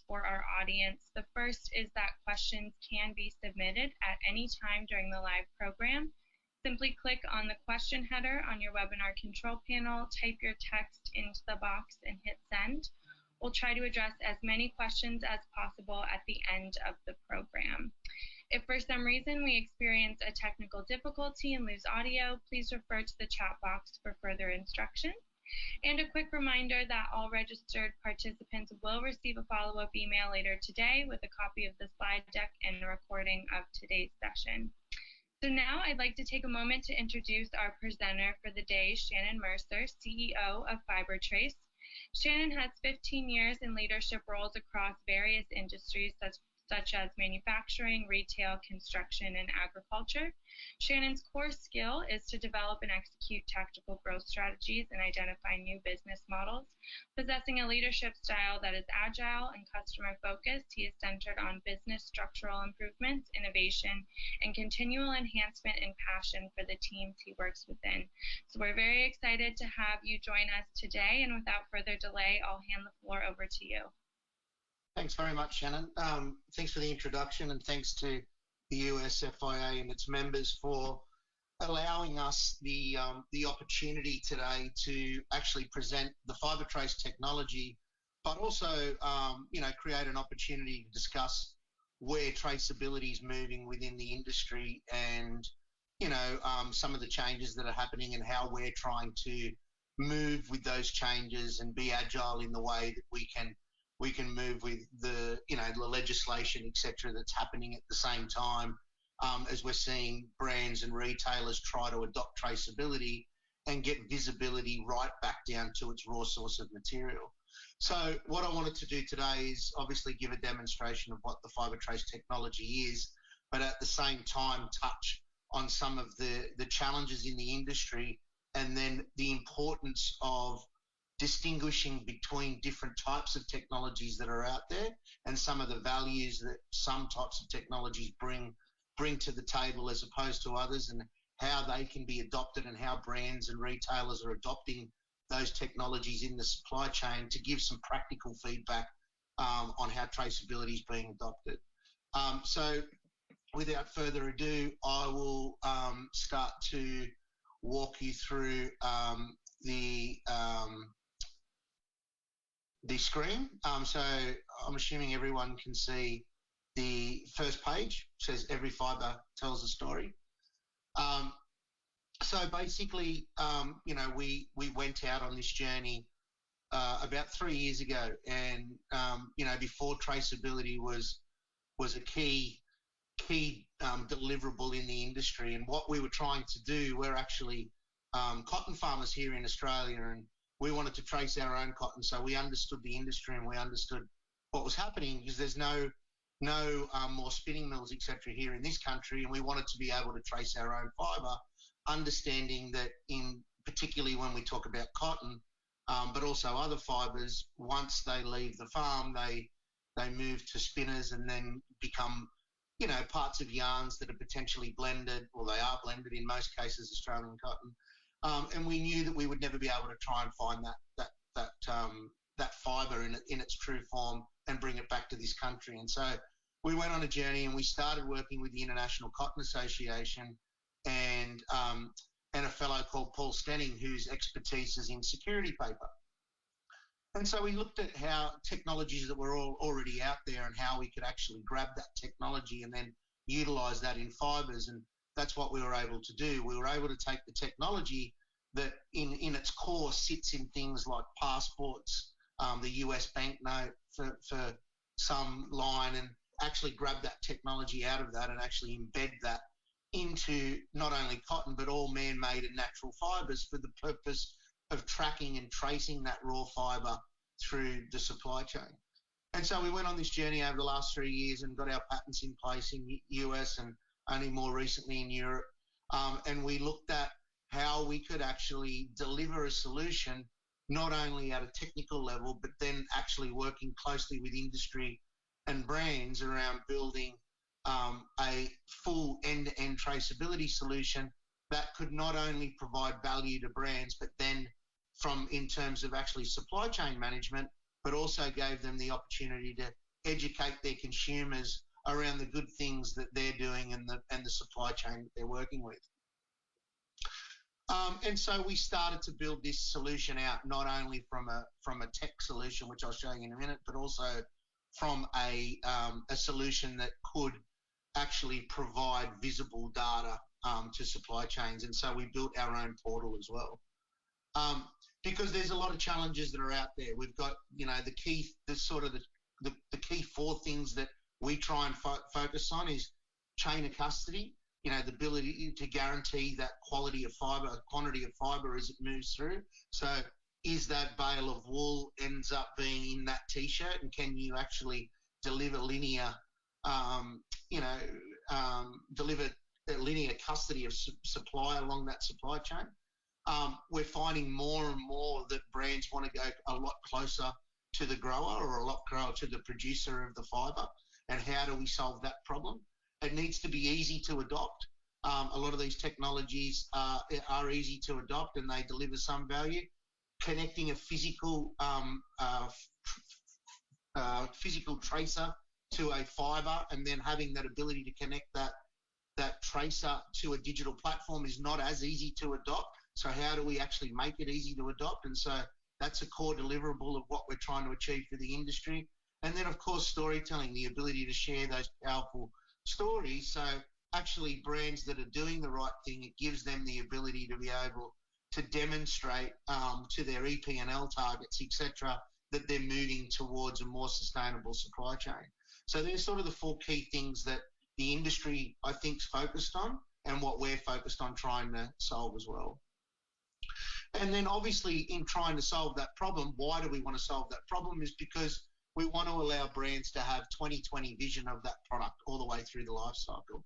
for our audience. The first is that questions can be submitted at any time during the live program. Simply click on the question header on your webinar control panel, type your text into the box, and hit send. We'll try to address as many questions as possible at the end of the program. If for some reason we experience a technical difficulty and lose audio, please refer to the chat box for further instruction. And a quick reminder that all registered participants will receive a follow-up email later today with a copy of the slide deck and a recording of today's session. So now I'd like to take a moment to introduce our presenter for the day, Shannon Mercer, CEO of FiberTrace. Shannon has 15 years in leadership roles across various industries such as manufacturing, retail, construction, and agriculture. Shannon's core skill is to develop and execute tactical growth strategies and identify new business models. Possessing a leadership style that is agile and customer-focused, he is centered on business structural improvements, innovation, and continual enhancement and passion for the teams he works within. So we're very excited to have you join us today, and without further delay, I'll hand the floor over to you. Thanks very much, Shannon. Thanks for the introduction, and thanks to the usfia and its members for allowing us the opportunity today to actually present the FiberTrace technology, but also create an opportunity to discuss where traceability is moving within the industry, and some of the changes that are happening and how we're trying to move with those changes and be agile in the way that we can move with the the legislation, etc., that's happening at the same time as we're seeing brands and retailers try to adopt traceability and get visibility right back down to its raw source of material. So what I wanted to do today is obviously give a demonstration of what the FiberTrace technology is, but at the same time touch on some of the challenges in the industry, and then the importance of distinguishing between different types of technologies that are out there and some of the values that some types of technologies bring to the table as opposed to others, and how they can be adopted and how brands and retailers are adopting those technologies in the supply chain to give some practical feedback on how traceability is being adopted. So without further ado, I will start to walk you through the screen. So I'm assuming everyone can see the first page. It says every fibre tells a story. So basically, we went out on this journey about 3 years ago, and before traceability was a key deliverable in the industry. And what we were trying to do, we're actually cotton farmers here in Australia, and we wanted to trace our own cotton, so we understood the industry and we understood what was happening, because there's no more spinning mills, etc., here in this country, and we wanted to be able to trace our own fibre, understanding that particularly when we talk about cotton, but also other fibres, once they leave the farm, they move to spinners and then become parts of yarns that are potentially blended, or they are blended in most cases, Australian cotton. And we knew that we would never be able to try and find that fibre in its true form and bring it back to this country. And so we went on a journey, and we started working with the International Cotton Association and a fellow called Paul Stenning, whose expertise is in security paper. And so we looked at how technologies that were already out there and how we could actually grab that technology and then utilise that in fibres. And that's what we were able to do. We were able to take the technology that in its core sits in things like passports, the US banknote for some line, and actually grab that technology out of that and actually embed that into not only cotton but all man-made and natural fibres for the purpose of tracking and tracing that raw fibre through the supply chain. And so we went on this journey over the last 3 years and got our patents in place in the US and only more recently in Europe. And we looked at how we could actually deliver a solution not only at a technical level, but then actually working closely with industry and brands around building a full end-to-end traceability solution that could not only provide value to brands, but then in terms of actually supply chain management, but also gave them the opportunity to educate their consumers around the good things that they're doing and the supply chain that they're working with. And so we started to build this solution out, not only from a tech solution, which I'll show you in a minute, but also from a solution that could actually provide visible data to supply chains. And so we built our own portal as well. Because there's a lot of challenges that are out there. We've got, the key 4 things that we try and focus on is chain of custody, the ability to guarantee that quantity of fibre as it moves through. So is that bale of wool ends up being in that T-shirt, and can you actually deliver linear custody of supply along that supply chain? We're finding more and more that brands want to go a lot closer to the grower or a lot closer to the producer of the fibre. And how do we solve that problem? It needs to be easy to adopt. A lot of these technologies are easy to adopt and they deliver some value. Connecting a physical tracer to a fibre and then having that ability to connect that tracer to a digital platform is not as easy to adopt. So how do we actually make it easy to adopt? And so that's a core deliverable of what we're trying to achieve for the industry. And then, of course, storytelling, the ability to share those powerful stories. So actually brands that are doing the right thing, it gives them the ability to be able to demonstrate to their EP&L targets, etc., that they're moving towards a more sustainable supply chain. So there's sort of the 4 key things that the industry, I think, is focused on and what we're focused on trying to solve as well. And then obviously in trying to solve that problem, why do we want to solve that problem? Is because we want to allow brands to have 20/20 vision of that product all the way through the life cycle.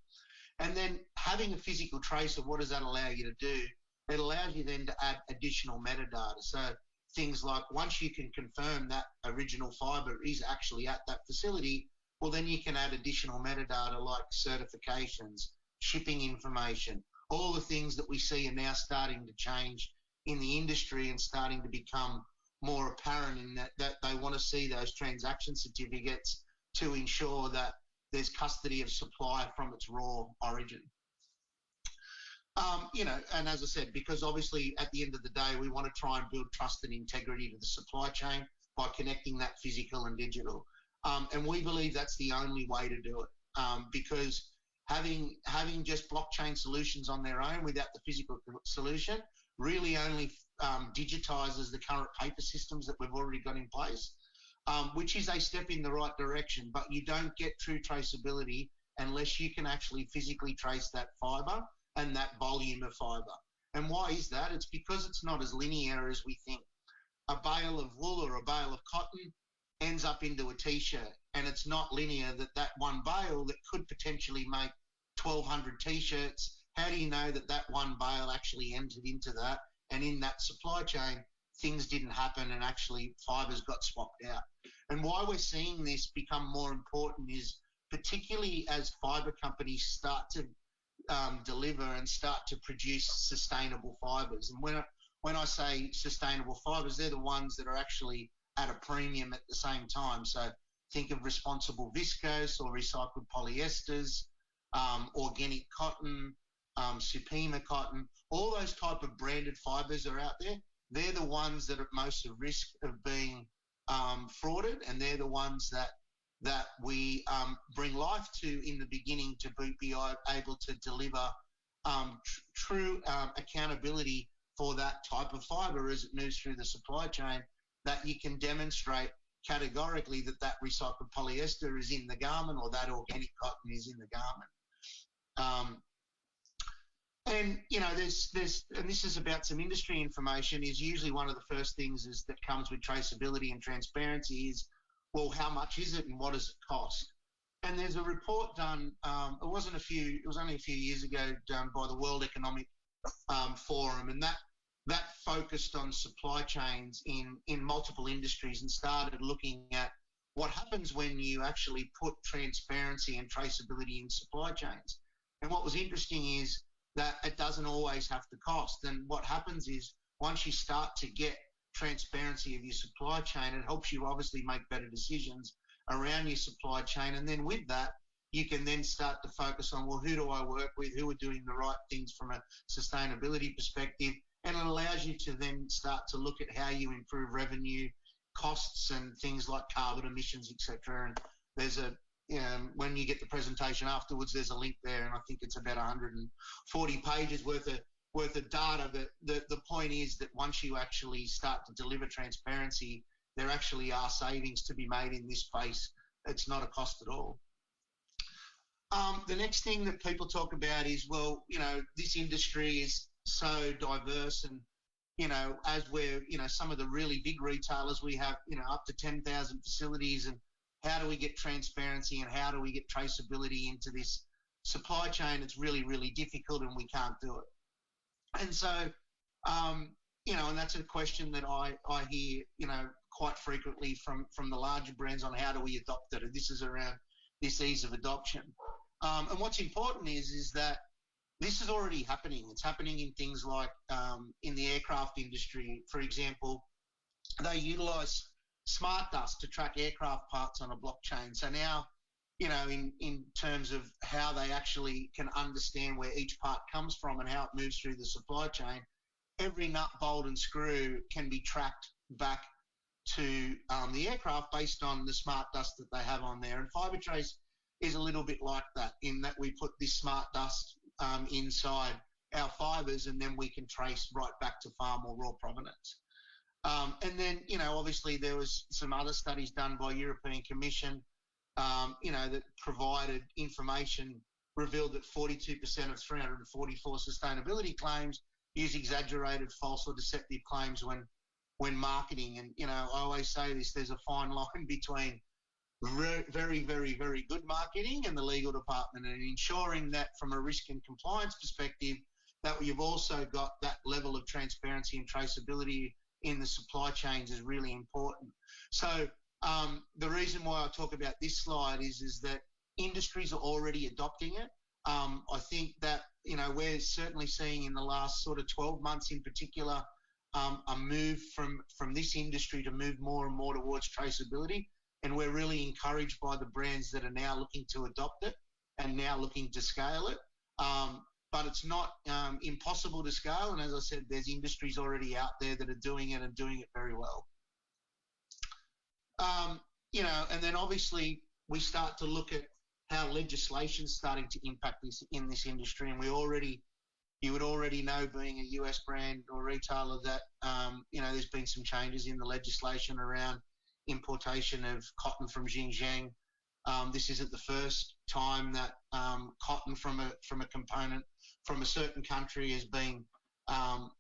And then having a physical tracer, what does that allow you to do? It allows you then to add additional metadata. So things like once you can confirm that original fibre is actually at that facility, well, then you can add additional metadata like certifications, shipping information, all the things that we see are now starting to change in the industry and starting to become more apparent in that they want to see those transaction certificates to ensure that there's custody of supply from its raw origin. And as I said, because obviously at the end of the day, we want to try and build trust and integrity to the supply chain by connecting that physical and digital. And we believe that's the only way to do it, because having just blockchain solutions on their own without the physical solution really only digitizes the current paper systems that we've already got in place, which is a step in the right direction, but you don't get true traceability unless you can actually physically trace that fibre and that volume of fibre. And why is that? It's because it's not as linear as we think. A bale of wool or a bale of cotton ends up into a T-shirt, and it's not linear that one bale that could potentially make 1,200 T-shirts, how do you know that one bale actually entered into that, and in that supply chain things didn't happen and actually fibres got swapped out? And why we're seeing this become more important is particularly as fibre companies start to deliver and start to produce sustainable fibres. And when I say sustainable fibres, they're the ones that are actually at a premium at the same time. So think of responsible viscose or recycled polyesters, organic cotton, Supima cotton, all those type of branded fibres are out there. They're the ones that are most at risk of being frauded, and they're the ones that we bring life to in the beginning to be able to deliver true accountability for that type of fibre as it moves through the supply chain, that you can demonstrate categorically that recycled polyester is in the garment or that organic cotton is in the garment. And this is about some industry information. Is usually one of the first things that comes with traceability and transparency is, well, how much is it and what does it cost? And there's a report done. It was only a few years ago, done by the World Economic Forum, and that focused on supply chains in multiple industries and started looking at what happens when you actually put transparency and traceability in supply chains. And what was interesting is that it doesn't always have to cost. And what happens is once you start to get transparency of your supply chain. It helps you obviously make better decisions around your supply chain. And then with that, you can then start to focus on, well, who do I work with? Who are doing the right things from a sustainability perspective? And it allows you to then start to look at how you improve revenue, costs, and things like carbon emissions, etc. And there's when you get the presentation afterwards, there's a link there, and I think it's about 140 pages worth of data. But the point is that once you actually start to deliver transparency, there actually are savings to be made in this space. It's not a cost at all. The next thing that people talk about is, well, this industry is so diverse, and, as we're, some of the really big retailers, we have, up to 10,000 facilities, and how do we get transparency and how do we get traceability into this supply chain? It's really, really difficult, and we can't do it. And so, and that's a question that I hear, quite frequently from the larger brands on how do we adopt it. And this is around this ease of adoption. And what's important is that this is already happening. It's happening in things like in the aircraft industry, for example. They utilise smart dust to track aircraft parts on a blockchain. So now, in terms of how they actually can understand where each part comes from and how it moves through the supply chain, every nut, bolt and screw can be tracked back to the aircraft based on the smart dust that they have on there. And FiberTrace is a little bit like that, in that we put this smart dust inside our fibres, and then we can trace right back to farm or raw provenance. And then, obviously there was some other studies done by European Commission, that provided information, revealed that 42% of 344 sustainability claims use exaggerated, false or deceptive claims when marketing. And, I always say this, there's a fine line between very, very, very good marketing and the legal department, and ensuring that from a risk and compliance perspective, that you've also got that level of transparency and traceability in the supply chains is really important. So the reason why I talk about this slide is that industries are already adopting it. I think that, we're certainly seeing in the last sort of 12 months in particular, a move from this industry to move more and more towards traceability. And we're really encouraged by the brands that are now looking to adopt it and now looking to scale it. But it's not impossible to scale. And as I said, there's industries already out there that are doing it and doing it very well. And then obviously we start to look at how legislation's starting to impact this in this industry. And you would already know, being a US brand or retailer, that, there's been some changes in the legislation around importation of cotton from Xinjiang. This isn't the first time that cotton from a component from a certain country has been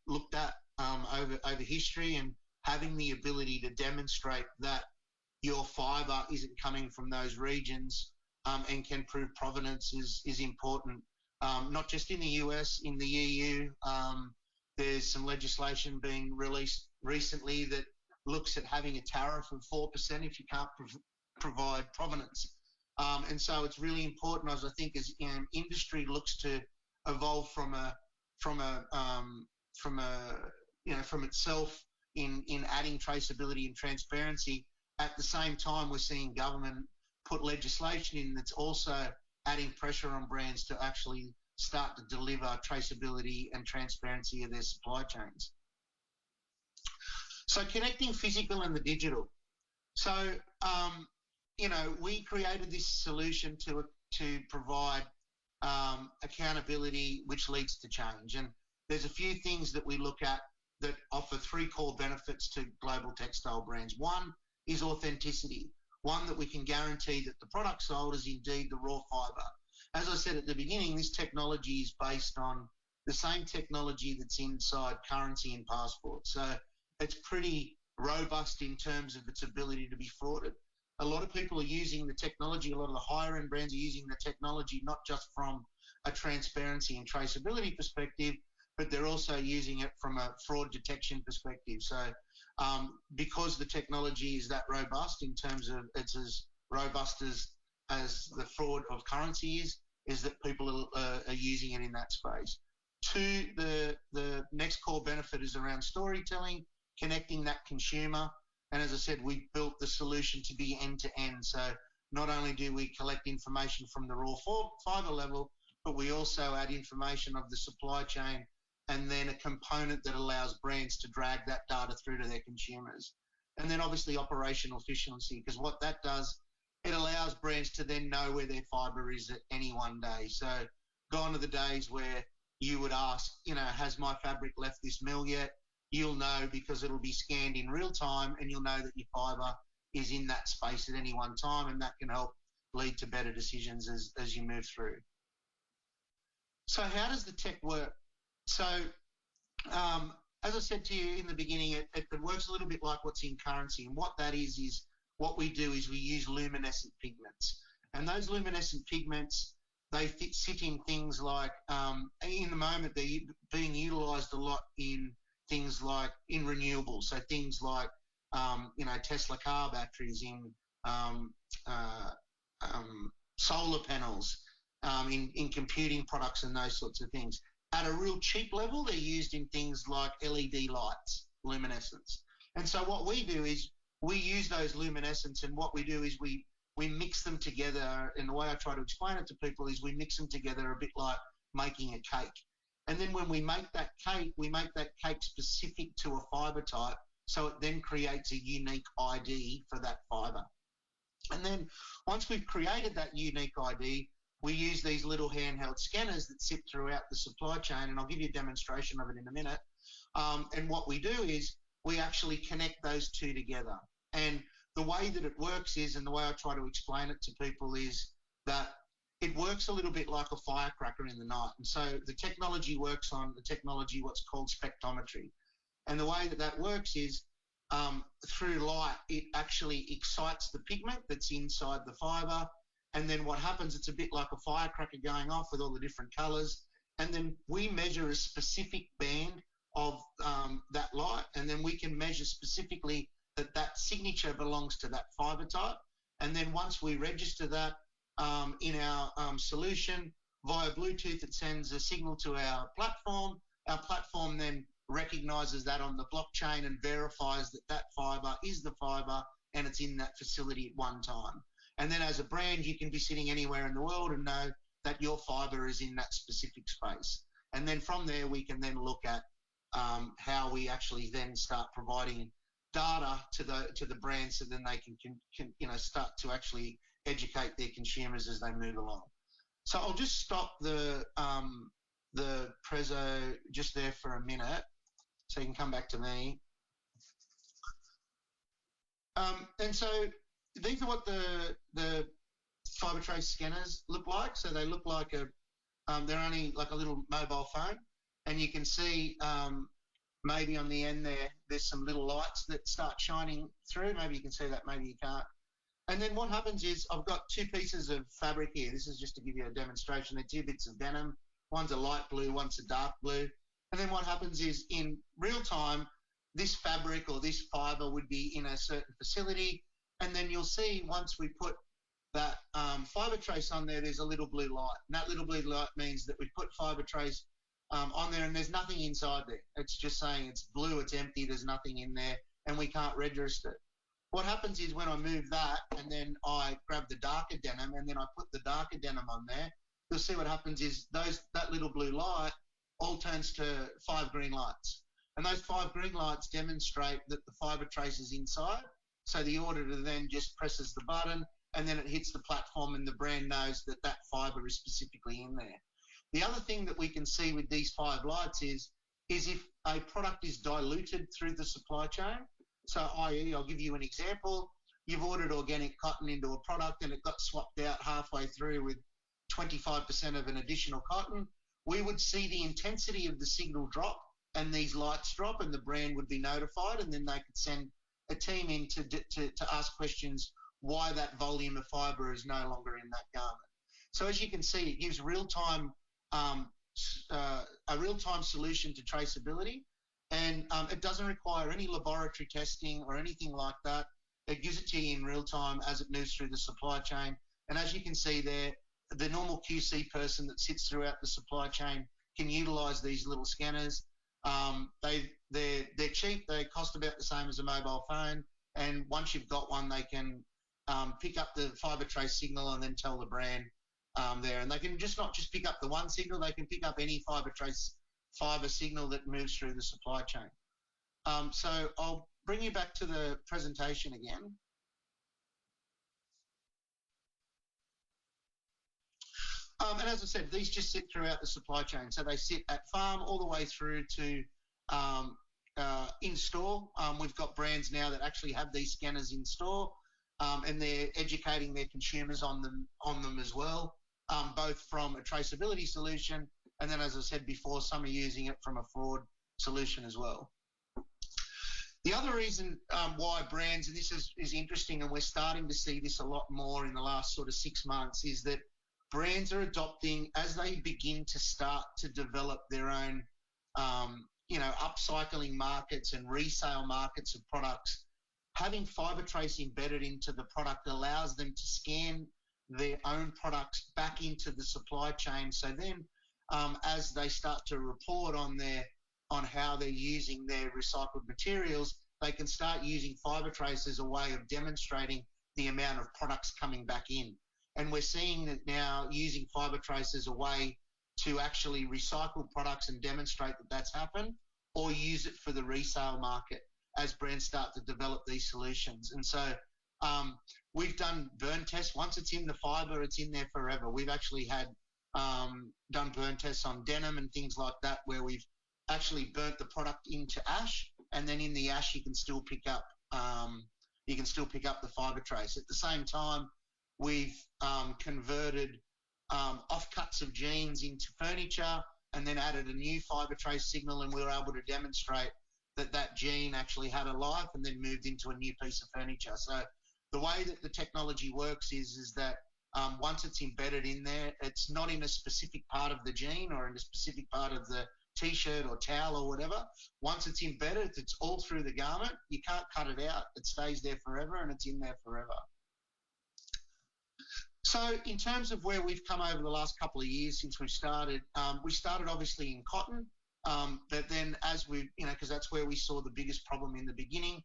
looked at over history, and having the ability to demonstrate that your fibre isn't coming from those regions and can prove provenance is important. Not just in the US, in the EU, there's some legislation being released recently that looks at having a tariff of 4% if you can't provide provenance. And so it's really important, as I think, as industry looks to evolve from itself in adding traceability and transparency. At the same time, we're seeing government put legislation in that's also adding pressure on brands to actually start to deliver traceability and transparency of their supply chains. So connecting physical and the digital. So, we created this solution to provide accountability, which leads to change. And there's a few things that we look at that offer three core benefits to global textile brands. One is authenticity. One, that we can guarantee that the product sold is indeed the raw fibre. As I said at the beginning, this technology is based on the same technology that's inside currency and passports. So it's pretty robust in terms of its ability to be frauded. A lot of people are using the technology, a lot of the higher end brands are using the technology not just from a transparency and traceability perspective, but they're also using it from a fraud detection perspective. So because the technology is that robust, in terms of it's as robust as the fraud of currency is that people are using it in that space. Two, the next core benefit is around storytelling. connecting that consumer. And as I said, we built the solution to be end-to-end. So not only do we collect information from the raw fibre level, but we also add information of the supply chain and then a component that allows brands to drag that data through to their consumers. And then obviously operational efficiency, because what that does, it allows brands to then know where their fibre is at any one day. So gone are the days where you would ask, has my fabric left this mill yet? You'll know because it'll be scanned in real time and you'll know that your fibre is in that space at any one time, and that can help lead to better decisions as you move through. So how does the tech work? So as I said to you in the beginning, it works a little bit like what's in currency. And what that is what we do is we use luminescent pigments. And those luminescent pigments, they sit in things like, in the moment, they're being utilised a lot in things like in renewables. So things like, Tesla car batteries, in solar panels, in computing products and those sorts of things. At a real cheap level, they're used in things like LED lights, luminescence. And so what we do is we use those luminescence, and what we do is we mix them together. And the way I try to explain it to people is we mix them together a bit like making a cake. And then when we make that cake specific to a fibre type, so it then creates a unique ID for that fibre. And then once we've created that unique ID, we use these little handheld scanners that sit throughout the supply chain, and I'll give you a demonstration of it in a minute. And what we do is we actually connect those two together. And the way that it works is, and the way I try to explain it to people is that it works a little bit like a firecracker in the night. And so the technology works on what's called spectrometry. And the way that works is through light, it actually excites the pigment that's inside the fibre. And then what happens, it's a bit like a firecracker going off with all the different colours. And then we measure a specific band of that light, and then we can measure specifically that signature belongs to that fibre type. And then once we register that in our solution, via Bluetooth, it sends a signal to our platform. Our platform then recognises that on the blockchain and verifies that that fibre is the fibre and it's in that facility at one time. And then as a brand, you can be sitting anywhere in the world and know that your fibre is in that specific space. And then from there, we can then look at how we actually then start providing data to the brands, so then they can start to actually educate their consumers as they move along. So I'll just stop the preso just there for a minute, so you can come back to me. And so these are what the FiberTrace scanners look like. So they look like they're only like a little mobile phone, and you can see maybe on the end there's some little lights that start shining through. Maybe you can see that, maybe you can't. And then what happens is I've got two pieces of fabric here. This is just to give you a demonstration. They're two bits of denim. One's a light blue, one's a dark blue. And then what happens is in real time, this fabric or this fibre would be in a certain facility. And then you'll see once we put that FiberTrace on there, there's a little blue light. And that little blue light means that we put FiberTrace on there and there's nothing inside there. It's just saying it's blue, it's empty, there's nothing in there, and we can't register it. What happens is when I move that and then I grab the darker denim and then I put the darker denim on there, you'll see what happens is that little blue light all turns to 5 green lights. And those 5 green lights demonstrate that the FiberTrace is inside. So the auditor then just presses the button and then it hits the platform and the brand knows that that fibre is specifically in there. The other thing that we can see with these 5 lights is if a product is diluted through the supply chain. So i.e., I'll give you an example. You've ordered organic cotton into a product and it got swapped out halfway through with 25% of an additional cotton. We would see the intensity of the signal drop and these lights drop, and the brand would be notified, and then they could send a team in to ask questions why that volume of fibre is no longer in that garment. So as you can see, it gives a real-time solution to traceability. And it doesn't require any laboratory testing or anything like that. It gives it to you in real time as it moves through the supply chain. And as you can see there, the normal QC person that sits throughout the supply chain can utilise these little scanners. They're cheap. They cost about the same as a mobile phone. And once you've got one, they can pick up the FiberTrace signal and then tell the brand there. And they can not just pick up the one signal, they can pick up any FiberTrace fibre signal that moves through the supply chain. So I'll bring you back to the presentation again. And as I said, these just sit throughout the supply chain. So they sit at farm all the way through to in store. We've got brands now that actually have these scanners in store, and they're educating their consumers on them as well, both from a traceability solution, and then, as I said before, some are using it from a fraud solution as well. The other reason why brands, and this is interesting, and we're starting to see this a lot more in the last sort of 6 months, is that brands are adopting, as they begin to start to develop their own, upcycling markets and resale markets of products, having FiberTrace embedded into the product allows them to scan their own products back into the supply chain. So then, as they start to report on how they're using their recycled materials, they can start using FiberTrace as a way of demonstrating the amount of products coming back in. And we're seeing that now, using FiberTrace as a way to actually recycle products and demonstrate that that's happened, or use it for the resale market as brands start to develop these solutions. And so we've done burn tests. Once it's in the fibre, it's in there forever. We've actually had done burn tests on denim and things like that, where we've actually burnt the product into ash, and then in the ash you can still pick up the FiberTrace. At the same time, we've converted offcuts of jeans into furniture and then added a new FiberTrace signal, and we were able to demonstrate that jean actually had a life and then moved into a new piece of furniture. So the way that the technology works is that once it's embedded in there, it's not in a specific part of the jean or in a specific part of the T-shirt or towel or whatever. Once it's embedded, it's all through the garment. You can't cut it out. It stays there forever, and it's in there forever. So in terms of where we've come over the last couple of years since we started obviously in cotton, but then as we, because that's where we saw the biggest problem in the beginning.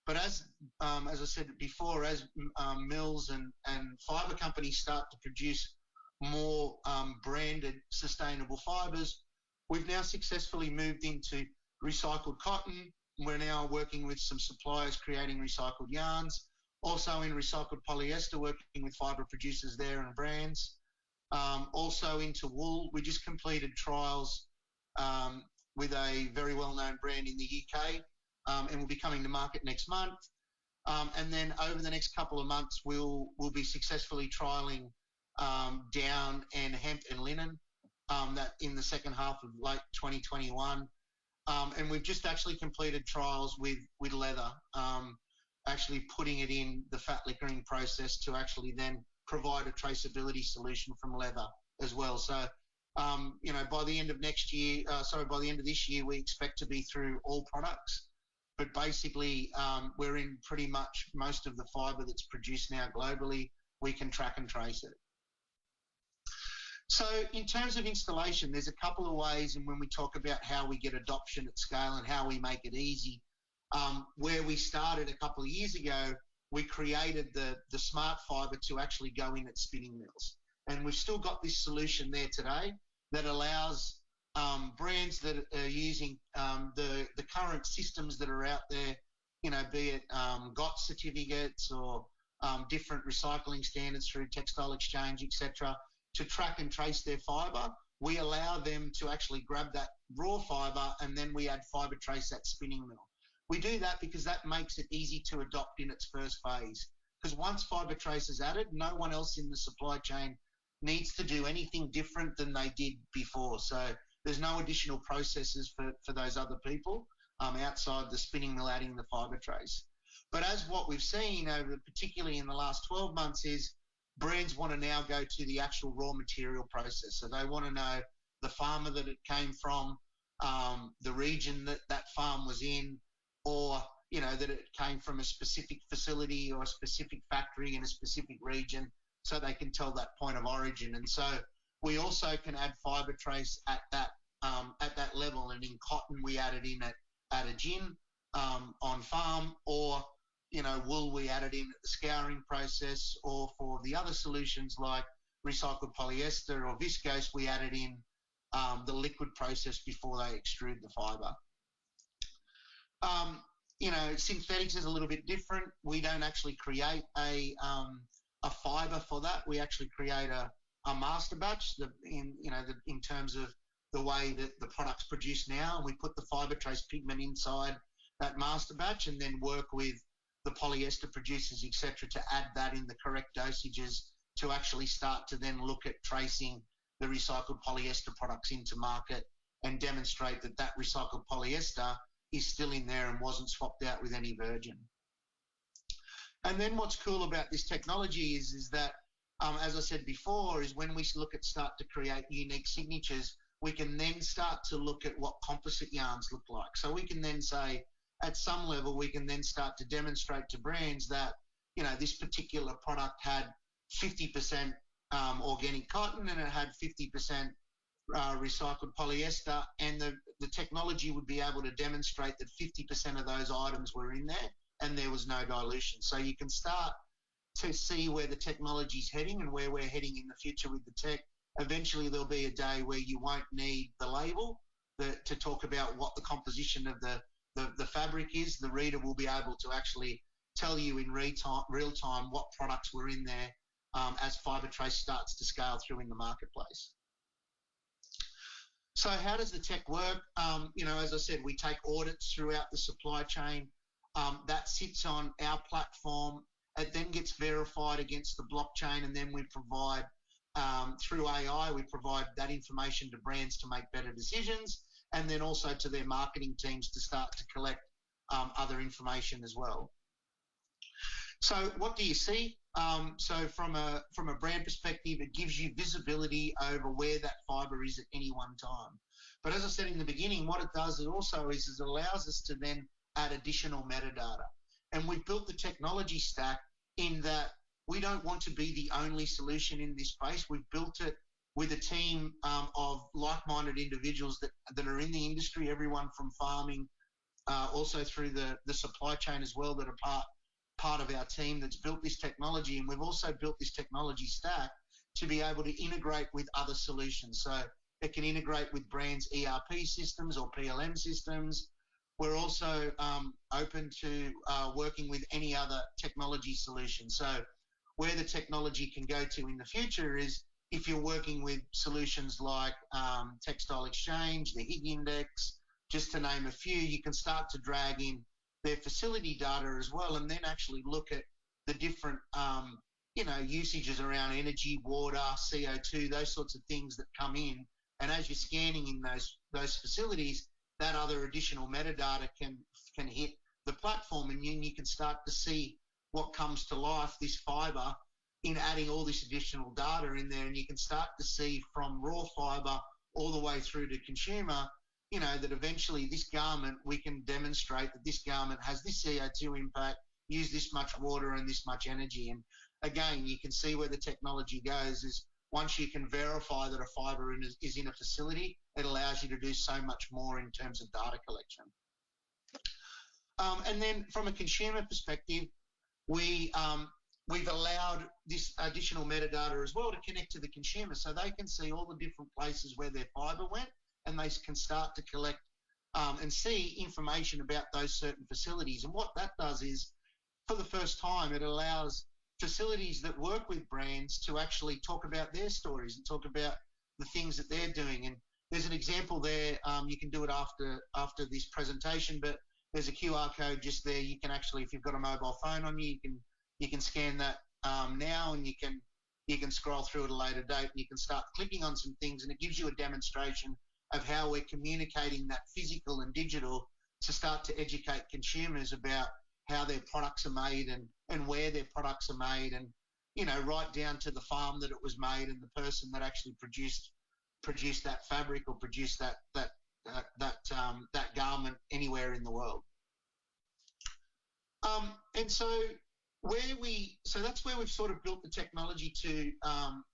But as I said before, as mills and fibre companies start to produce more branded sustainable fibres, we've now successfully moved into recycled cotton. We're now working with some suppliers creating recycled yarns. Also in recycled polyester, working with fibre producers there and brands. Also into wool, we just completed trials with a very well-known brand in the UK, and we'll be coming to market next month. And then over the next couple of months, we'll be successfully trialling down and hemp and linen that in the second half of late 2021. And we've just actually completed trials with leather, actually putting it in the fat liquoring process to actually then provide a traceability solution from leather as well. So, by the end of this year, we expect to be through all products. But basically, we're in pretty much most of the fibre that's produced now globally. We can track and trace it. So in terms of installation, there's a couple of ways, and when we talk about how we get adoption at scale and how we make it easy, where we started a couple of years ago, we created the smart fibre to actually go in at spinning mills. And we've still got this solution there today that allows brands that are using the current systems that are out there, be it GOT certificates or different recycling standards through textile exchange, etc., to track and trace their fibre. We allow them to actually grab that raw fibre, and then we add FiberTrace at spinning mill. We do that because that makes it easy to adopt in its first phase. Because once FiberTrace is added, no one else in the supply chain needs to do anything different than they did before. So there's no additional processes for those other people outside the spinning mill adding the FiberTrace. But as what we've seen particularly in the last 12 months, is brands want to now go to the actual raw material process. So they want to know the farmer that it came from, the region that farm was in, or that it came from a specific facility or a specific factory in a specific region, so they can tell that point of origin. And so we also can add FiberTrace at that at that level. And in cotton, we add it in at a gin on farm, or wool, we add it in at the scouring process, or for the other solutions like recycled polyester or viscose, we add it in the liquid process before they extrude the fibre. Synthetics is a little bit different. We don't actually create a fibre for that. We actually create a master batch in terms of the way that the product's produced now. And we put the FiberTrace pigment inside that master batch and then work with the polyester producers, etc., to add that in the correct dosages to actually start to then look at tracing the recycled polyester products into market and demonstrate that that recycled polyester is still in there and wasn't swapped out with any virgin. And then what's cool about this technology is that, as I said before, is when we start to create unique signatures, we can then start to look at what composite yarns look like. So we can then say, at some level, we can then start to demonstrate to brands that, this particular product had 50% organic cotton and it had 50% recycled polyester, and the technology would be able to demonstrate that 50% of those items were in there and there was no dilution. So you can start to see where the technology's heading and where we're heading in the future with the tech. Eventually there'll be a day where you won't need the label to talk about what the composition of the fabric is. The reader will be able to actually tell you in real time what products were in there as FiberTrace starts to scale through in the marketplace. So how does the tech work? As I said, we take audits throughout the supply chain. That sits on our platform. It then gets verified against the blockchain, and then we provide, through AI, we provide that information to brands to make better decisions, and then also to their marketing teams to start to collect other information as well. So what do you see? So from a brand perspective, it gives you visibility over where that fibre is at any one time. But as I said in the beginning, what it does also is it allows us to then add additional metadata. And we've built the technology stack in that we don't want to be the only solution in this space. We've built it with a team of like-minded individuals that are in the industry, everyone from farming, also through the supply chain as well, that are part of our team that's built this technology. And we've also built this technology stack to be able to integrate with other solutions. So it can integrate with brands' ERP systems or PLM systems. We're also open to working with any other technology solution. So where the technology can go to in the future is if you're working with solutions like Textile Exchange, the Higg Index, just to name a few, you can start to drag in their facility data as well, and then actually look at the different usages around energy, water, CO2, those sorts of things that come in. And as you're scanning in those facilities, that other additional metadata can hit the platform, and you can start to see what comes to life, this fibre, in adding all this additional data in there. And you can start to see from raw fibre all the way through to consumer, that eventually this garment, we can demonstrate that this garment has this CO2 impact, use this much water and this much energy. And again, you can see where the technology goes is once you can verify that a fibre is in a facility, it allows you to do so much more in terms of data collection. And then from a consumer perspective, we've allowed this additional metadata as well to connect to the consumer, so they can see all the different places where their fibre went, and they can start to collect and see information about those certain facilities. And what that does is, for the first time, it allows facilities that work with brands to actually talk about their stories and talk about the things that they're doing. And there's an example there. You can do it after this presentation, but there's a QR code just there. You can actually, if you've got a mobile phone on you, you can scan that now, and you can scroll through at a later date, and you can start clicking on some things, and it gives you a demonstration of how we're communicating that physical and digital to start to educate consumers about how their products are made and where their products are made, and right down to the farm that it was made and the person that actually produced that fabric or produced that garment anywhere in the world. And so that's where we've sort of built the technology to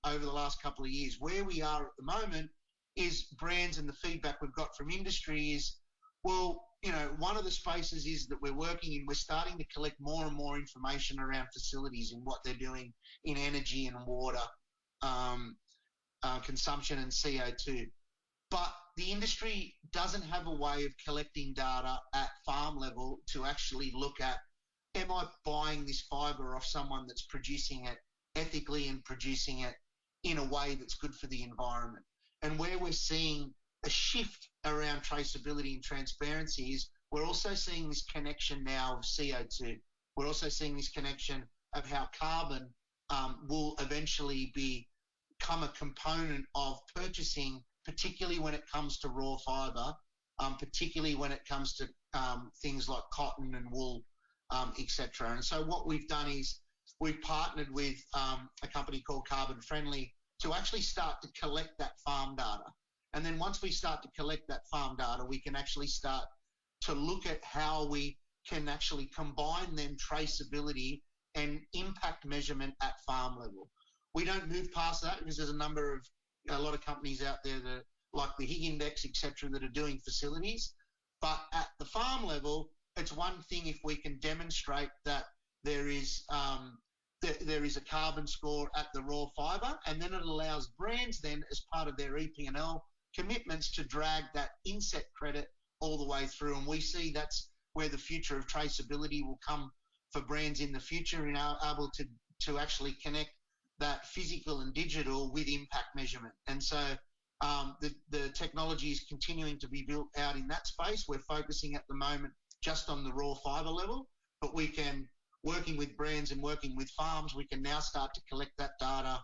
over the last couple of years. Where we are at the moment is brands, and the feedback we've got from industry is, well, you know, one of the spaces is that we're working in, we're starting to collect more and more information around facilities and what they're doing in energy and water consumption and CO2. But the industry doesn't have a way of collecting data at farm level to actually look at, am I buying this fibre off someone that's producing it ethically and producing it in a way that's good for the environment? And where we're seeing a shift around traceability and transparency is we're also seeing this connection now of CO2. We're also seeing this connection of how carbon will eventually become a component of purchasing, particularly when it comes to raw fibre, particularly when it comes to things like cotton and wool, etc. And so what we've done is we've partnered with a company called Carbon Friendly to actually start to collect that farm data. And then once we start to collect that farm data, we can actually start to look at how we can actually combine then traceability and impact measurement at farm level. We don't move past that because there's a lot of companies out there that, like the Higg Index, etc., that are doing facilities. But at the farm level, it's one thing if we can demonstrate that there is a carbon score at the raw fibre, and then it allows brands then, as part of their EP&L commitments, to drag that inset credit all the way through. And we see that's where the future of traceability will come for brands in the future, and are able to actually connect that physical and digital with impact measurement. And so the technology is continuing to be built out in that space. We're focusing at the moment just on the raw fibre level, but we can, working with brands and working with farms, we can now start to collect that data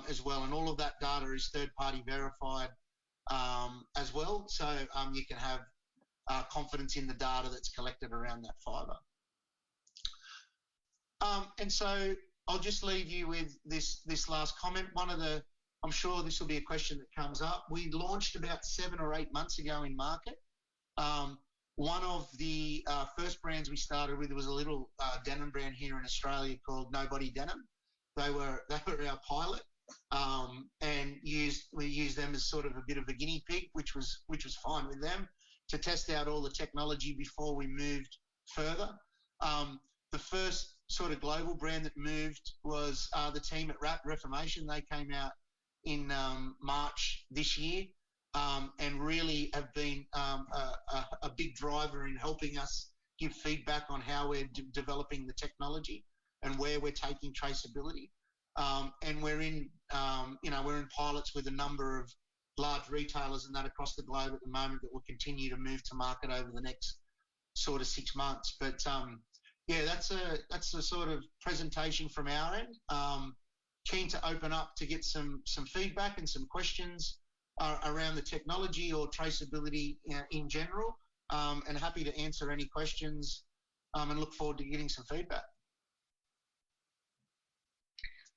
as well. And all of that data is third-party verified as well. So you can have confidence in the data that's collected around that fibre. And so I'll just leave you with this last comment. I'm sure this will be a question that comes up. We launched about 7 or 8 months ago in market. One of the first brands we started with was a little denim brand here in Australia called Nobody Denim. They were our pilot, and we used them as sort of a bit of a guinea pig, which was fine with them, to test out all the technology before we moved further. The first sort of global brand that moved was the team at Reformation. They came out in March this year, and really have been a big driver in helping us give feedback on how we're developing the technology and where we're taking traceability. And we're in pilots with a number of large retailers and that across the globe at the moment that will continue to move to market over the next sort of 6 months. But yeah, that's a sort of presentation from our end. Keen to open up to get some feedback and some questions around the technology or traceability in general, and happy to answer any questions and look forward to getting some feedback.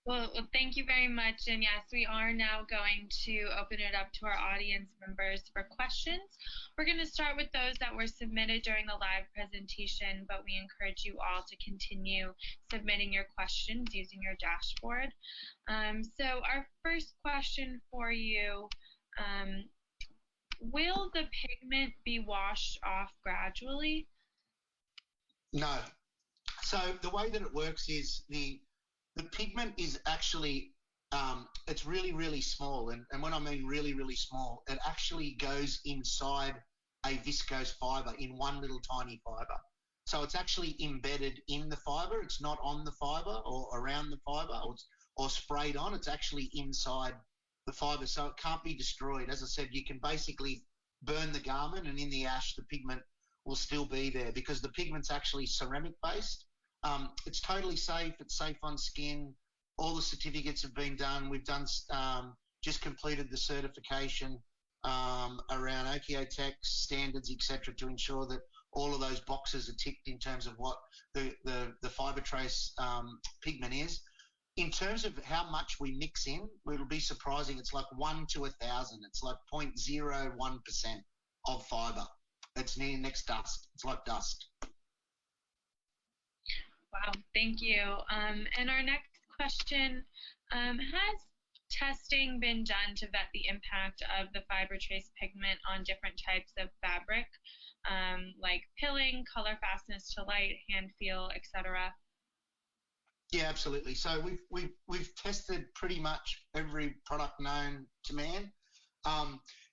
Well, thank you very much. And yes, we are now going to open it up to our audience members for questions. We're going to start with those that were submitted during the live presentation, but we encourage you all to continue submitting your questions using your dashboard. So our first question for you, will the pigment be washed off gradually? No. So the way that it works is the pigment is actually, it's really, really small. And when I mean really, really small, it actually goes inside a viscose fibre in one little tiny fibre. So it's actually embedded in the fibre. It's not on the fibre or around the fibre or sprayed on. It's actually inside the fibre. So it can't be destroyed. As I said, you can basically burn the garment, and in the ash, the pigment will still be there because the pigment's actually ceramic based. It's totally safe. It's safe on skin. All the certificates have been done. We've done just completed the certification around Okeotech standards, etc., to ensure that all of those boxes are ticked in terms of what the FiberTrace pigment is. In terms of how much we mix in, it'll be surprising. It's like 1 to 1,000. It's like 0.01% of fibre. It's near next dust. It's like dust. Wow, thank you. And our next question, has testing been done to vet the impact of the FiberTrace pigment on different types of fabric, like pilling, color fastness to light, hand feel, etc.? Yeah, absolutely. So we've tested pretty much every product known to man.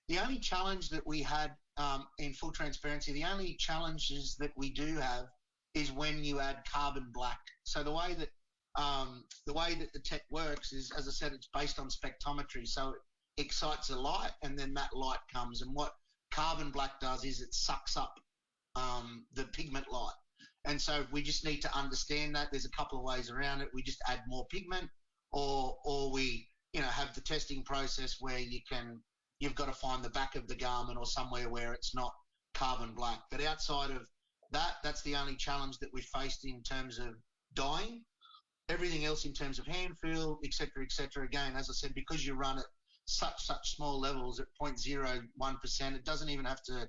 The only challenge that we had, in full transparency, the only challenges that we do have is when you add carbon black. So the way that the tech works is, as I said, it's based on spectrometry. So it excites a light, and then that light comes. And what carbon black does is it sucks up the pigment light. And so we just need to understand that. There's a couple of ways around it. We just add more pigment, or we have the testing process where you've got to find the back of the garment or somewhere where it's not carbon black. But outside of that, that's the only challenge that we faced in terms of dyeing. Everything else in terms of hand feel, et cetera, again, as I said, because you run at such small levels at 0.01%, it doesn't even have to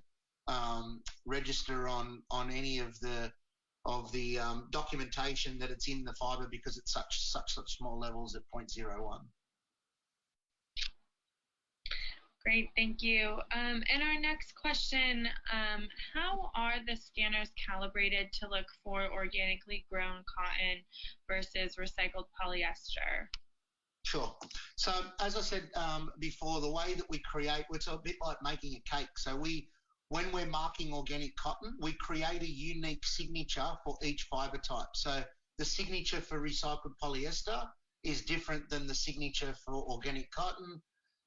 register on any of the documentation that it's in the fibre, because it's such small levels at 0.01. Great, thank you. And our next question, how are the scanners calibrated to look for organically grown cotton versus recycled polyester? Sure. So as I said before, the way that we create, it's a bit like making a cake. So when we're marking organic cotton, we create a unique signature for each fibre type. So the signature for recycled polyester is different than the signature for organic cotton.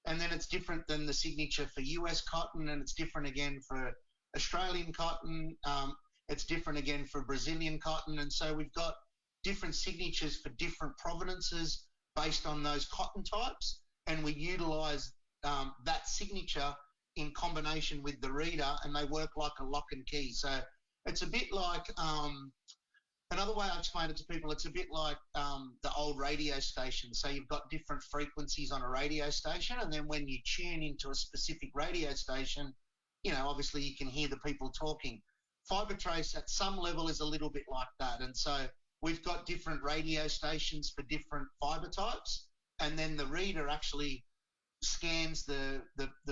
And then it's different than the signature for US cotton, and it's different again for Australian cotton. It's different again for Brazilian cotton. And so we've got different signatures for different provenances based on those cotton types. And we utilise that signature in combination with the reader, and they work like a lock and key. So it's a bit like, another way I explain it to people, it's a bit like the old radio station. So you've got different frequencies on a radio station, and then when you tune into a specific radio station, obviously you can hear the people talking. FiberTrace at some level is a little bit like that. And so we've got different radio stations for different fibre types, and then the reader actually scans the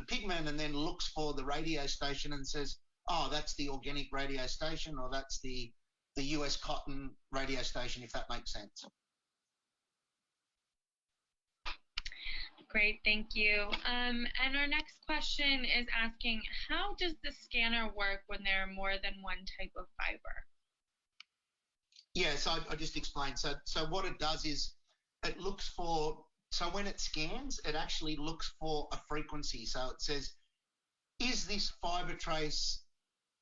pigment and then looks for the radio station and says, oh, that's the organic radio station, or that's the US cotton radio station, if that makes sense. Great, thank you. And our next question is asking, how does the scanner work when there are more than one type of fibre? Yeah, so I just explained. So what it does is it looks for, so when it scans, it actually looks for a frequency. So it says, is this FiberTrace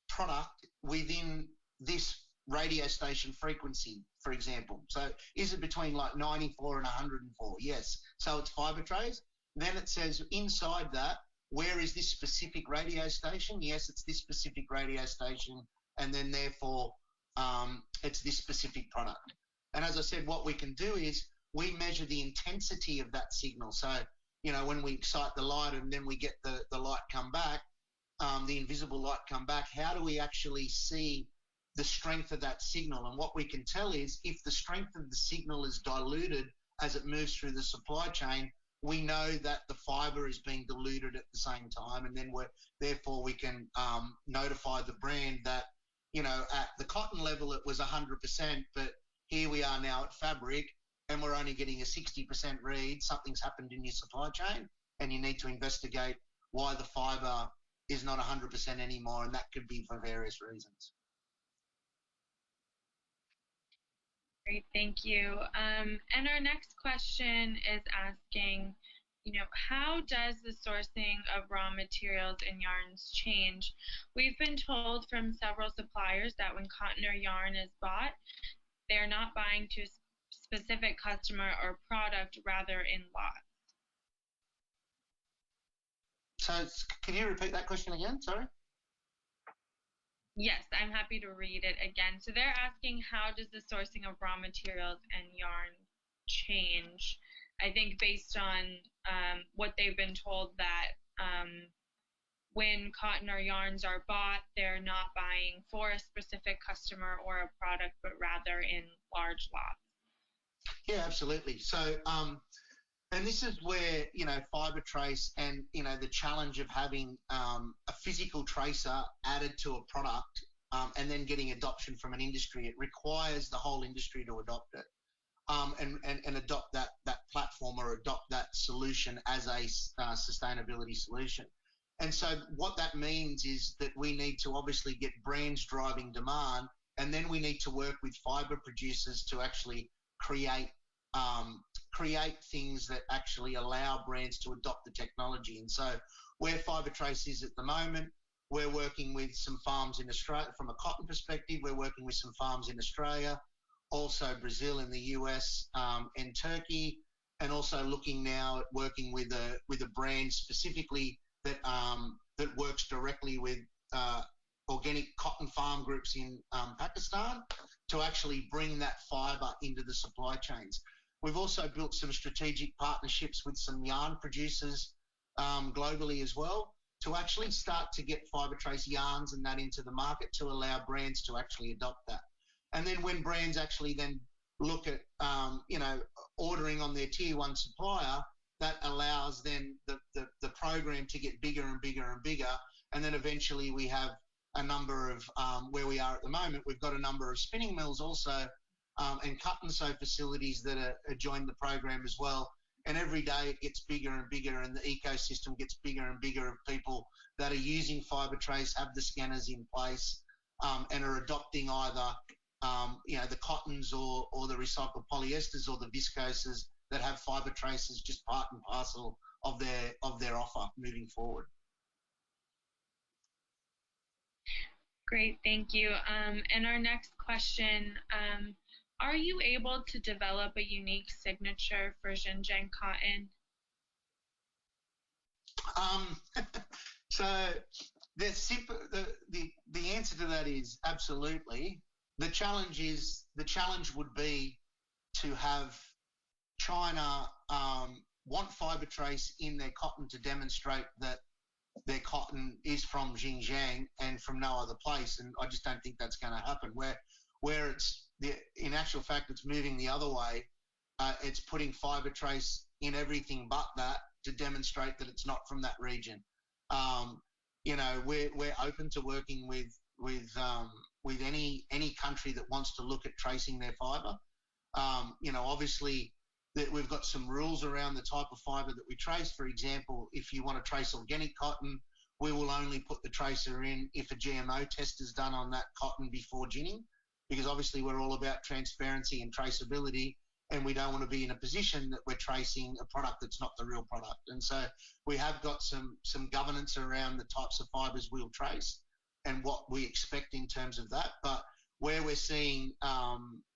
product within this radio station frequency, for example? So is it between like 94 and 104? Yes. So it's FiberTrace. Then it says inside that, where is this specific radio station? Yes, it's this specific radio station. And then therefore, it's this specific product. And as I said, what we can do is we measure the intensity of that signal. So, when we excite the light and then we get the light come back, the invisible light come back, how do we actually see the strength of that signal? And what we can tell is if the strength of the signal is diluted as it moves through the supply chain, we know that the fibre is being diluted at the same time. And then therefore we can notify the brand that, at the cotton level it was 100%, but here we are now at fabric and we're only getting a 60% read. Something's happened in your supply chain and you need to investigate why the fibre is not 100% anymore, and that could be for various reasons. Great, thank you. And our next question is asking, how does the sourcing of raw materials and yarns change? We've been told from several suppliers that when cotton or yarn is bought, they're not buying to a specific customer or product, rather in lots. So can you repeat that question again? Sorry. Yes, I'm happy to read it again. So they're asking, how does the sourcing of raw materials and yarn change? I think based on what they've been told, that when cotton or yarns are bought, they're not buying for a specific customer or a product, but rather in large lots. Yeah, absolutely. So And this is where, FiberTrace and, the challenge of having a physical tracer added to a product and then getting adoption from an industry. It requires the whole industry to adopt it and adopt that platform or adopt that solution as a sustainability solution. And so what that means is that we need to obviously get brands driving demand, and then we need to work with fibre producers to actually create things that actually allow brands to adopt the technology. And so where FiberTrace is at the moment, we're working with some farms in Australia. From a cotton perspective, we're working with some farms in Australia, also Brazil and the US and Turkey, and also looking now at working with a brand specifically that works directly with organic cotton farm groups in Pakistan to actually bring that fibre into the supply chains. We've also built some strategic partnerships with some yarn producers globally as well to actually start to get FiberTrace yarns and that into the market to allow brands to actually adopt that. And then when brands actually then look at, ordering on their tier one supplier, that allows then the program to get bigger and bigger and bigger. And then eventually we have a number of, where we are at the moment, we've got a number of spinning mills also and cut and sew facilities that are joined the program as well. And every day it gets bigger and bigger, and the ecosystem gets bigger and bigger of people that are using FiberTrace, have the scanners in place, and are adopting either the cottons or the recycled polyesters or the viscoses that have FiberTrace as just part and parcel of their offer moving forward. Great, thank you. And our next question, are you able to develop a unique signature for Xinjiang cotton? So the answer to that is absolutely. The challenge would be to have China want FiberTrace in their cotton to demonstrate that their cotton is from Xinjiang and from no other place, and I just don't think that's going to happen. Where it's in actual fact, it's moving the other way. It's putting FiberTrace in everything but that to demonstrate that it's not from that region. We're open to working with any country that wants to look at tracing their fibre. Obviously that we've got some rules around the type of fibre that we trace. For example, if you want to trace organic cotton, we will only put the tracer in if a GMO test is done on that cotton before ginning, because obviously we're all about transparency and traceability, and we don't want to be in a position that we're tracing a product that's not the real product. And so we have got some governance around the types of fibres we'll trace and what we expect in terms of that. But where we're seeing,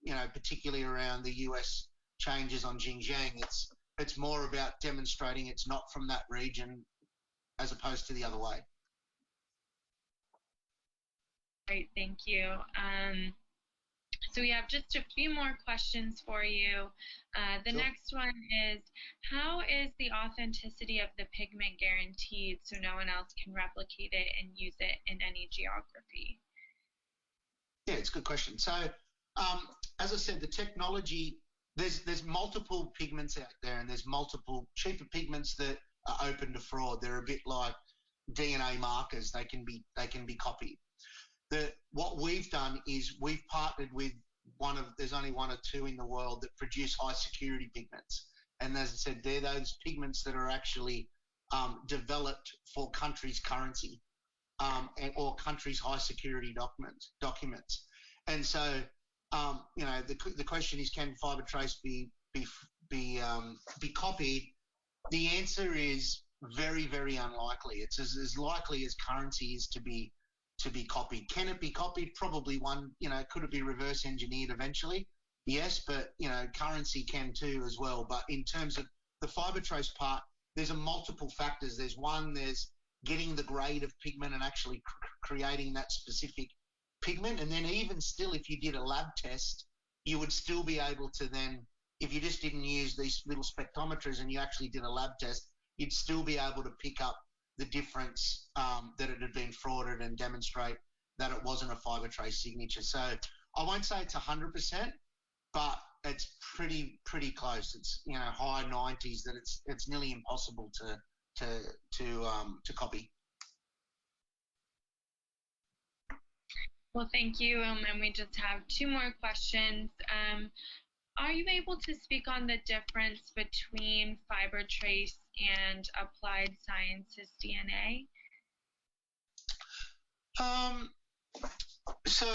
particularly around the US changes on Xinjiang, it's more about demonstrating it's not from that region as opposed to the other way. Great, thank you. So we have just a few more questions for you. The Sure. next one is, how is the authenticity of the pigment guaranteed so no one else can replicate it and use it in any geography? Yeah, it's a good question. So, as I said, the technology, there's multiple pigments out there, and there's multiple cheaper pigments that are open to fraud. They're a bit like DNA markers. They can be copied. What we've done is we've partnered with there's only one or two in the world that produce high security pigments. And as I said, they're those pigments that are actually developed for countries' currency or countries' high security documents. And so, the question is, can FiberTrace be copied? The answer is very, very unlikely. It's as likely as currency is to be copied. Can it be copied? Probably one. Could it be reverse engineered eventually? Yes, but currency can too as well. But in terms of the FiberTrace part, there's multiple factors. There's getting the grade of pigment and actually creating that specific pigment. And then even still, if you did a lab test, you would still be able to then, if you just didn't use these little spectrometers and you actually did a lab test, you'd still be able to pick up the difference that it had been frauded and demonstrate that it wasn't a FiberTrace signature. So I won't say it's 100%, but it's pretty close. It's high 90s that it's nearly impossible to copy. Well, thank you. And we just have 2 more questions. Are you able to speak on the difference between FiberTrace and Applied Sciences DNA? So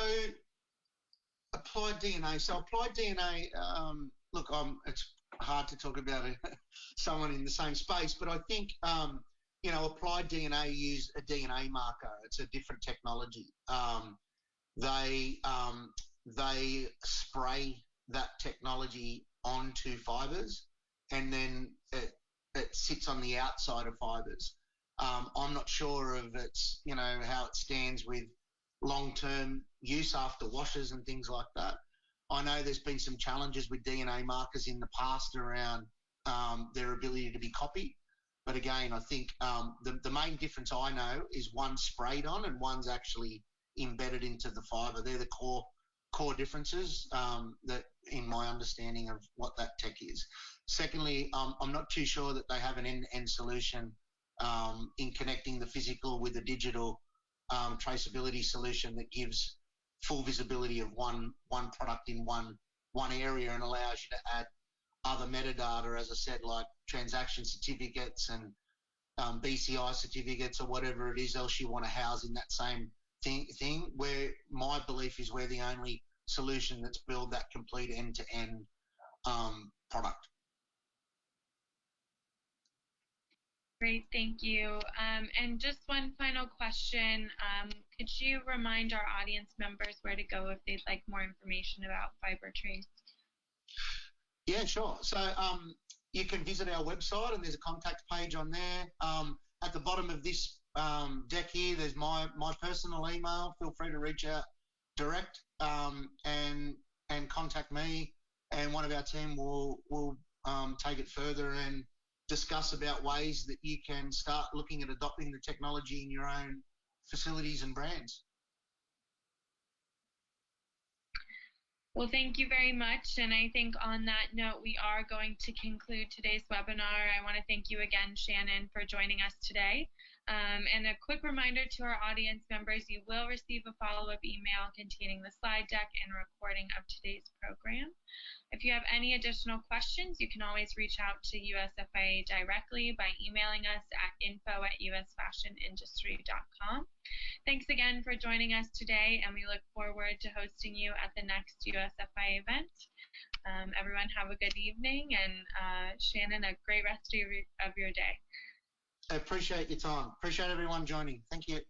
applied DNA. So applied DNA. Look, it's hard to talk about someone in the same space, but I think applied DNA use a DNA marker. It's a different technology. They spray that technology onto fibres, and then it sits on the outside of fibres. I'm not sure of its, how it stands with long-term use after washes and things like that. I know there's been some challenges with DNA markers in the past around their ability to be copied. But again, I think the main difference I know is one's sprayed on and one's actually embedded into the fibre. They're the core differences that, in my understanding of what that tech is. Secondly, I'm not too sure that they have an end-to-end solution in connecting the physical with the digital traceability solution that gives full visibility of one product in one area and allows you to add other metadata, as I said, like transaction certificates and BCI certificates or whatever it is else you want to house in that same thing, where my belief is we're the only solution that's built that complete end-to-end product. Great, thank you. And just one final question. Could you remind our audience members where to go if they'd like more information about FiberTrace? Yeah, sure. So you can visit our website and there's a contact page on there. At the bottom of this deck here, there's my personal email. Feel free to reach out direct and contact me, and one of our team will take it further and discuss about ways that you can start looking at adopting the technology in your own facilities and brands. Well, thank you very much. And I think on that note, we are going to conclude today's webinar. I want to thank you again, Shannon, for joining us today. And a quick reminder to our audience members, you will receive a follow-up email containing the slide deck and recording of today's program. If you have any additional questions, you can always reach out to USFIA directly by emailing us at info@usfashionindustry.com. Thanks again for joining us today, and we look forward to hosting you at the next USFIA event. Everyone have a good evening, and Shannon, a great rest of your day. I appreciate your time. Appreciate everyone joining. Thank you.